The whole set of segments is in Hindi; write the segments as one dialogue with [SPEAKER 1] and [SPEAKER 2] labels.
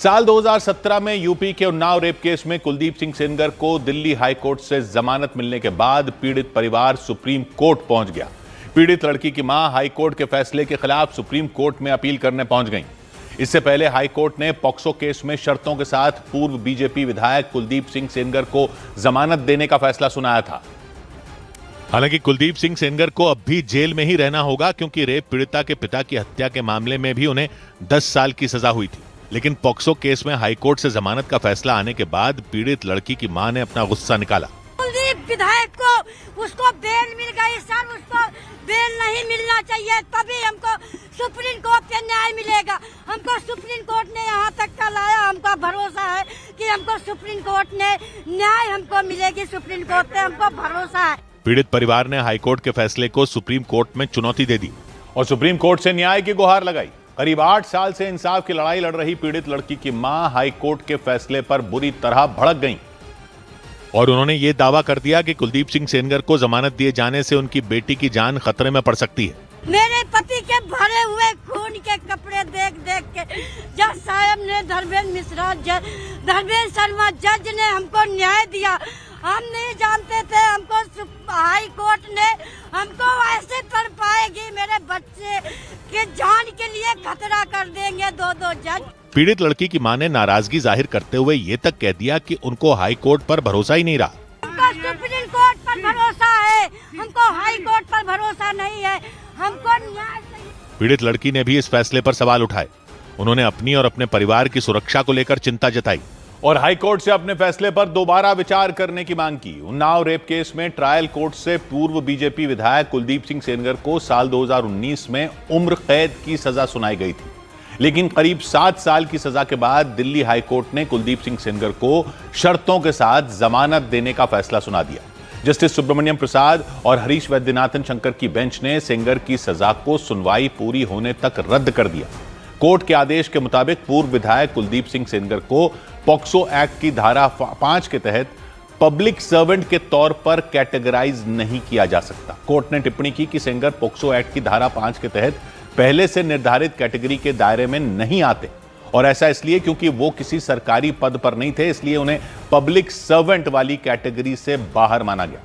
[SPEAKER 1] साल 2017 में यूपी के उन्नाव रेप केस में कुलदीप सिंह सेंगर को दिल्ली हाईकोर्ट से जमानत मिलने के बाद पीड़ित परिवार सुप्रीम कोर्ट पहुंच गया। पीड़ित लड़की की मां हाईकोर्ट के फैसले के खिलाफ सुप्रीम कोर्ट में अपील करने पहुंच गई। इससे पहले हाईकोर्ट ने पॉक्सो केस में शर्तों के साथ पूर्व बीजेपी विधायक कुलदीप सिंह सेंगर को जमानत देने का फैसला सुनाया था। हालांकि कुलदीप सिंह सेंगर को अब भी जेल में ही रहना होगा, क्योंकि रेप पीड़िता के पिता की हत्या के मामले में भी उन्हें 10 साल की सजा हुई थी। लेकिन पॉक्सो केस में हाईकोर्ट से जमानत का फैसला आने के बाद पीड़ित लड़की की मां ने अपना गुस्सा निकाला।
[SPEAKER 2] कुलदीप विधायक को उसको बेल मिल गई सर, उसको बेल नहीं मिलना चाहिए, तभी हमको सुप्रीम कोर्ट से न्याय मिलेगा। हमको सुप्रीम कोर्ट ने यहाँ तक का लाया, हमको भरोसा है कि हमको सुप्रीम कोर्ट ने न्याय हमको मिलेगी। सुप्रीम कोर्ट से हमको भरोसा है।
[SPEAKER 1] पीड़ित परिवार ने हाईकोर्ट के फैसले को सुप्रीम कोर्ट में चुनौती दे दी और सुप्रीम कोर्ट से न्याय की गुहार लगाई। करीब 8 साल से इंसाफ की लड़ाई लड़ रही पीड़ित लड़की की मां हाईकोर्ट के फैसले पर बुरी तरह भड़क गईं और उन्होंने यह दावा कर दिया कि कुलदीप सिंह सेंगर को जमानत दिए जाने से उनकी बेटी की जान खतरे में पड़ सकती है।
[SPEAKER 2] मेरे पति के भरे हुए खून के कपड़े देख देख के जज साहब ने, धर्मेंद्र शर्मा जज ने हमको न्याय दिया। हम नहीं जानते थे, हमको हाई कोर्ट ने हमको ऐसे कर पाएगी, मेरे बच्चे के जान के लिए खतरा कर देंगे दो जज।
[SPEAKER 1] पीड़ित लड़की की मां ने नाराजगी जाहिर करते हुए ये तक कह दिया कि उनको हाई कोर्ट पर भरोसा ही नहीं रहा।
[SPEAKER 2] हमको सुप्रीम कोर्ट पर भरोसा है, हमको हाई कोर्ट पर भरोसा नहीं है, हमको न्याय चाहिए।
[SPEAKER 1] पीड़ित लड़की ने भी इस फैसले पर सवाल उठाए। उन्होंने अपनी और अपने परिवार की सुरक्षा को लेकर चिंता जताई और हाईकोर्ट से अपने फैसले पर दोबारा विचार करने की मांग की। उन्नाव रेप केस में ट्रायल कोर्ट से पूर्व बीजेपी विधायक कुलदीप सिंह सेंगर को साल 2019 में उम्र कैद की सजा सुनाई गई थी, लेकिन करीब 7 साल की सजा के बाद दिल्ली हाईकोर्ट ने कुलदीप सिंह सेंगर को शर्तों के साथ जमानत देने का फैसला सुना दिया। जस्टिस सुब्रमण्यम प्रसाद और हरीश वैद्यनाथन शंकर की बेंच ने सेंगर की सजा को सुनवाई पूरी होने तक रद्द कर दिया। कोर्ट के आदेश के मुताबिक पूर्व विधायक कुलदीप सिंह सेंगर को पॉक्सो एक्ट की धारा 5 के तहत पब्लिक सर्वेंट के तौर पर कैटेगराइज नहीं किया जा सकता। कोर्ट ने टिप्पणी की कि सेंगर पॉक्सो एक्ट की धारा 5 के तहत पहले से निर्धारित कैटेगरी के दायरे में नहीं आते, और ऐसा इसलिए क्योंकि वो किसी सरकारी पद पर नहीं थे, इसलिए उन्हें पब्लिक सर्वेंट वाली कैटेगरी से बाहर माना गया।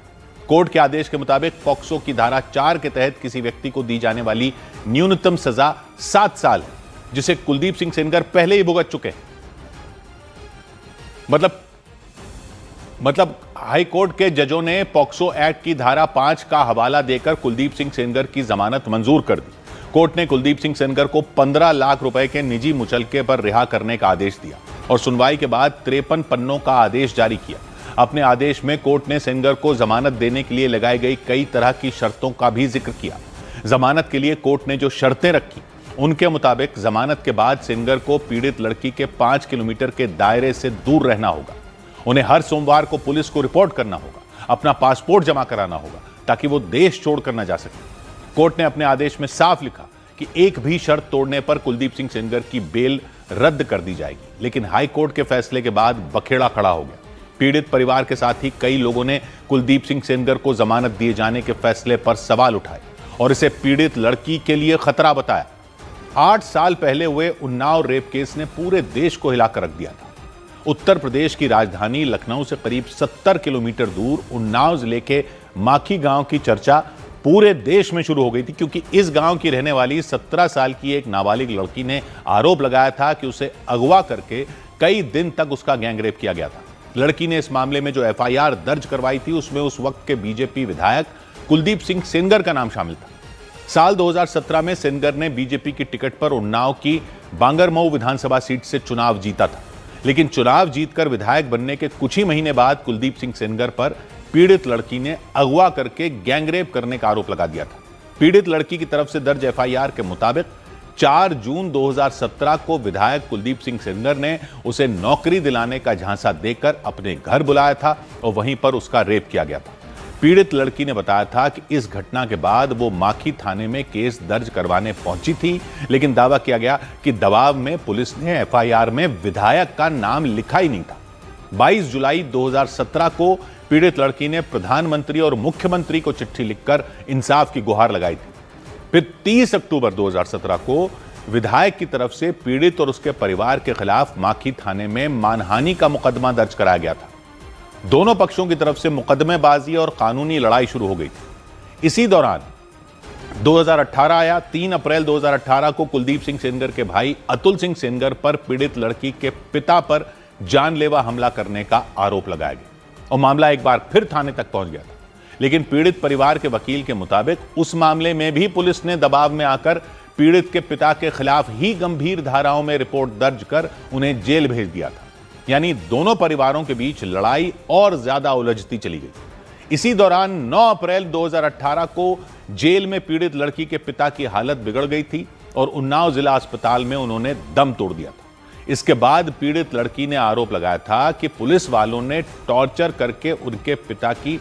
[SPEAKER 1] कोर्ट के आदेश के मुताबिक पॉक्सो की धारा 4 के तहत किसी व्यक्ति को दी जाने वाली न्यूनतम सजा 7 साल है, जिसे कुलदीप सिंह सेंगर पहले ही भुगत चुके हैं। मतलब हाई कोर्ट के जजों ने पॉक्सो एक्ट की धारा 5 का हवाला देकर कुलदीप सिंह सेंगर की जमानत मंजूर कर दी। कोर्ट ने कुलदीप सिंह सेंगर को 15 लाख रुपए के निजी मुचलके पर रिहा करने का आदेश दिया और सुनवाई के बाद 53 पन्नों का आदेश जारी किया। अपने आदेश में कोर्ट ने सेंगर को जमानत देने के लिए लगाई गई कई तरह की शर्तों का भी जिक्र किया। जमानत के लिए कोर्ट ने जो शर्तें रखी, उनके मुताबिक जमानत के बाद सेंगर को पीड़ित लड़की के 5 किलोमीटर के दायरे से दूर रहना होगा। उन्हें हर सोमवार को पुलिस को रिपोर्ट करना होगा, अपना पासपोर्ट जमा कराना होगा ताकि वो देश छोड़कर न जा सके। कोर्ट ने अपने आदेश में साफ लिखा कि एक भी शर्त तोड़ने पर कुलदीप सिंह सेंगर की बेल रद्द कर दी जाएगी। लेकिन हाई कोर्ट के फैसले के बाद बखेड़ा खड़ा हो गया। पीड़ित परिवार के साथ ही कई लोगों ने कुलदीप सिंह सेंगर को जमानत दिए जाने के फैसले पर सवाल उठाए और इसे पीड़ित लड़की के लिए खतरा बताया। 8 साल पहले हुए उन्नाव रेप केस ने पूरे देश को हिलाकर रख दिया था। उत्तर प्रदेश की राजधानी लखनऊ से करीब 70 किलोमीटर दूर उन्नाव जिले के माखी गांव की चर्चा पूरे देश में शुरू हो गई थी, क्योंकि इस गांव की रहने वाली 17 साल की एक नाबालिग लड़की ने आरोप लगाया था कि उसे अगवा करके कई दिन तक उसका गैंगरेप किया गया था। लड़की ने इस मामले में जो एफआईआर दर्ज करवाई थी, उसमें उस वक्त के बीजेपी विधायक कुलदीप सिंह सेंगर का नाम शामिल था। साल 2017 में सेंगर ने बीजेपी की टिकट पर उन्नाव की बांगरमऊ विधानसभा सीट से चुनाव जीता था, लेकिन चुनाव जीतकर विधायक बनने के कुछ ही महीने बाद कुलदीप सिंह सेंगर पर पीड़ित लड़की ने अगवा करके गैंगरेप करने का आरोप लगा दिया था। पीड़ित लड़की की तरफ से दर्ज एफआईआर के मुताबिक 4 जून 2017 को विधायक कुलदीप सिंह सेंगर ने उसे नौकरी दिलाने का झांसा देकर अपने घर बुलाया था और वहीं पर उसका रेप किया गया था। पीड़ित लड़की ने बताया था कि इस घटना के बाद वो माखी थाने में केस दर्ज करवाने पहुंची थी, लेकिन दावा किया गया कि दबाव में पुलिस ने एफआईआर में विधायक का नाम लिखा ही नहीं था। 22 जुलाई 2017 को पीड़ित लड़की ने प्रधानमंत्री और मुख्यमंत्री को चिट्ठी लिखकर इंसाफ की गुहार लगाई थी। फिर 30 अक्टूबर 2017 को विधायक की तरफ से पीड़ित और उसके परिवार के खिलाफ माखी थाने में मानहानि का मुकदमा दर्ज कराया गया था। दोनों पक्षों की तरफ से मुकदमेबाजी और कानूनी लड़ाई शुरू हो गई थी। इसी दौरान 2018 आया। 3 अप्रैल 2018 को कुलदीप सिंह सेनगर के भाई अतुल सिंह सेनगर पर पीड़ित लड़की के पिता पर जानलेवा हमला करने का आरोप लगाया गया और मामला एक बार फिर थाने तक पहुंच गया था। लेकिन पीड़ित परिवार के वकील के मुताबिक उस मामले में भी पुलिस ने दबाव में आकर पीड़ित के पिता के खिलाफ ही गंभीर धाराओं में रिपोर्ट दर्ज कर उन्हें जेल भेज दिया था। यानी दोनों परिवारों के बीच लड़ाई और ज्यादा उलझती चली गई। इसी दौरान 9 अप्रैल 2018 को जेल में पीड़ित लड़की के पिता की हालत बिगड़ गई थी और उन्नाव जिला अस्पताल में उन्होंने दम तोड़ दिया था। इसके बाद पीड़ित लड़की ने आरोप लगाया था कि पुलिस वालों ने टॉर्चर करके उनके पिता की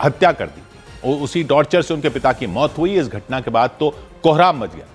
[SPEAKER 1] हत्या कर दी और उसी टॉर्चर से उनके पिता की मौत हुई। इस घटना के बाद तो कोहराम मच गया।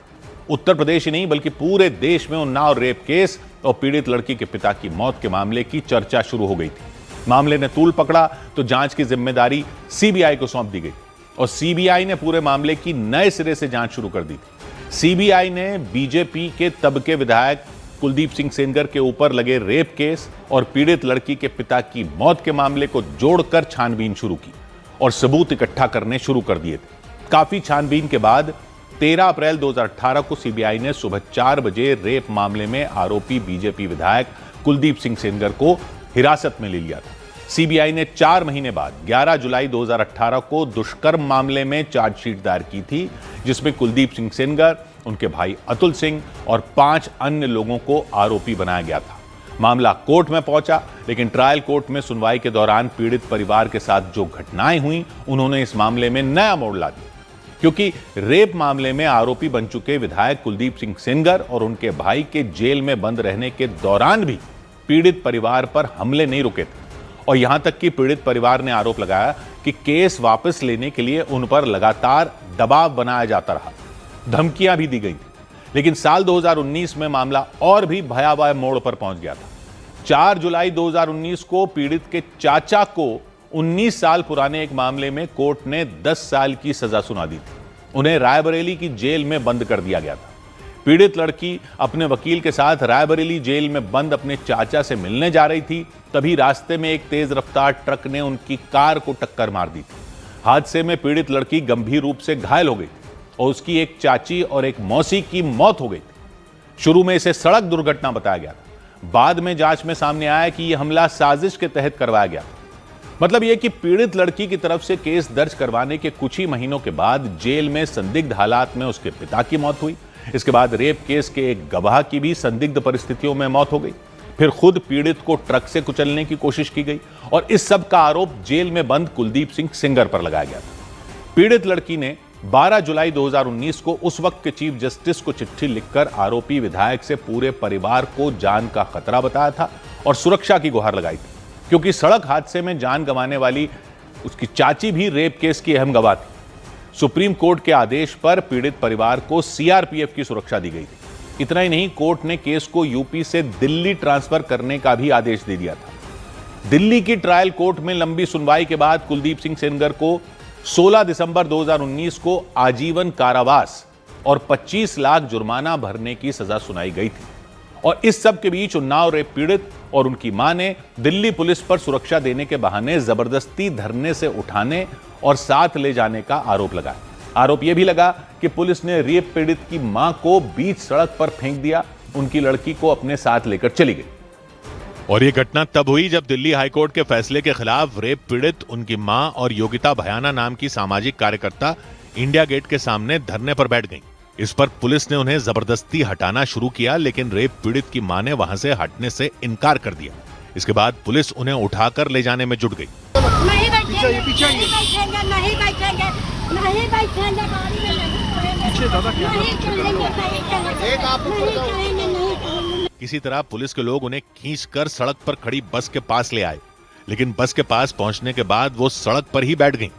[SPEAKER 1] उत्तर प्रदेश ही नहीं बल्कि पूरे देश में उन्नाव रेप केस और पीड़ित लड़की के पिता की मौत के मामले की चर्चा शुरू हो गई थी। मामले ने तूल पकड़ा तो जांच की जिम्मेदारी सीबीआई को सौंप दी गई और सीबीआई ने पूरे मामले की नए सिरे से जांच शुरू कर दी थी। सीबीआई ने बीजेपी के तब के विधायक कुलदीप सिंह सेनगर के ऊपर लगे रेप केस और पीड़ित लड़की के पिता की मौत के मामले को जोड़कर छानबीन शुरू की और सबूत इकट्ठा करने शुरू कर दिए थे। काफी छानबीन के बाद 13 अप्रैल 2018 को सीबीआई ने सुबह 4 बजे रेप मामले में आरोपी बीजेपी विधायक कुलदीप सिंह सेनगर को हिरासत में ले लिया था। सीबीआई ने 4 महीने बाद 11 जुलाई 2018 को दुष्कर्म मामले में चार्जशीट दायर की थी, जिसमें कुलदीप सिंह सेनगर, उनके भाई अतुल सिंह और 5 अन्य लोगों को आरोपी बनाया गया था। मामला कोर्ट में पहुंचा, लेकिन ट्रायल कोर्ट में सुनवाई के दौरान पीड़ित परिवार के साथ जो घटनाएं हुई उन्होंने इस मामले में नया मोड़ ला दिया, क्योंकि रेप मामले में आरोपी बन चुके विधायक कुलदीप सिंह सेनगर और उनके भाई के जेल में बंद रहने के दौरान भी पीड़ित परिवार पर हमले नहीं रुके थे और यहां तक कि पीड़ित परिवार ने आरोप लगाया कि केस वापस लेने के लिए उन पर लगातार दबाव बनाया जाता रहा, धमकियां भी दी गई थी। लेकिन साल 2019 में मामला और भी भयावह मोड़ पर पहुंच गया था। 4 जुलाई 2019 को पीड़ित के चाचा को 19 साल पुराने एक मामले में कोर्ट ने 10 साल की सजा सुना दी थी। उन्हें रायबरेली की जेल में बंद कर दिया गया था। पीड़ित लड़की अपने वकील के साथ रायबरेली जेल में बंद अपने चाचा से मिलने जा रही थी, तभी रास्ते में एक तेज रफ्तार ट्रक ने उनकी कार को टक्कर मार दी थी। हादसे में पीड़ित लड़की गंभीर रूप से घायल हो गई थी और उसकी एक चाची और एक मौसी की मौत हो गई थी। शुरू में इसे सड़क दुर्घटना बताया गया था, बाद में जांच में सामने आया कि यह हमला साजिश के तहत करवाया गया। मतलब यह कि पीड़ित लड़की की तरफ से केस दर्ज करवाने के कुछ ही महीनों के बाद जेल में संदिग्ध हालात में उसके पिता की मौत हुई। इसके बाद रेप केस के एक गवाह की भी संदिग्ध परिस्थितियों में मौत हो गई। फिर खुद पीड़ित को ट्रक से कुचलने की कोशिश की गई और इस सब का आरोप जेल में बंद कुलदीप सिंह सेनगर पर लगाया गया था। पीड़ित लड़की ने 12 जुलाई 2019 को उस वक्त के चीफ जस्टिस को चिट्ठी लिखकर आरोपी विधायक से पूरे परिवार को जान का खतरा बताया था और सुरक्षा की गुहार लगाई थी, क्योंकि सड़क हादसे में जान गंवाने वाली उसकी चाची भी रेप केस की अहम गवाह थी। सुप्रीम कोर्ट के आदेश पर पीड़ित परिवार को सीआरपीएफ की सुरक्षा दी गई थी। इतना ही नहीं, कोर्ट ने केस को यूपी से दिल्ली ट्रांसफर करने का भी आदेश दे दिया था। दिल्ली की ट्रायल कोर्ट में लंबी सुनवाई के बाद कुलदीप सिंह सेनगर को 16 दिसंबर 2019 को आजीवन कारावास और 25 लाख जुर्माना भरने की सजा सुनाई गई थी। और इस सब के बीच उन्नाव रेप पीड़ित और उनकी मां ने दिल्ली पुलिस पर सुरक्षा देने के बहाने जबरदस्ती धरने से उठाने और साथ ले जाने का आरोप लगाया। आरोप यह भी लगा कि पुलिस ने रेप पीड़ित की मां को बीच सड़क पर फेंक दिया, उनकी लड़की को अपने साथ लेकर चली गई। और यह घटना तब हुई जब दिल्ली हाईकोर्ट के फैसले के खिलाफ रेप पीड़ित, उनकी मां और योगिता भयाना नाम की सामाजिक कार्यकर्ता इंडिया गेट के सामने धरने पर बैठ गईं। इस पर पुलिस ने उन्हें जबरदस्ती हटाना शुरू किया, लेकिन रेप पीड़ित की मां ने वहां से हटने से इनकार कर दिया। इसके बाद पुलिस उन्हें उठाकर ले जाने में जुट गई।
[SPEAKER 2] नहीं बैठेंगे, नहीं बैठेंगे, नहीं बैठेंगे, नहीं बैठेंगे, गाड़ी में नहीं चलेंगे।
[SPEAKER 1] किसी तरह पुलिस के लोग उन्हें खींचकर सड़क पर खड़ी बस के पास ले आए, लेकिन बस के पास पहुंचने के बाद वो सड़क पर ही बैठ गईं।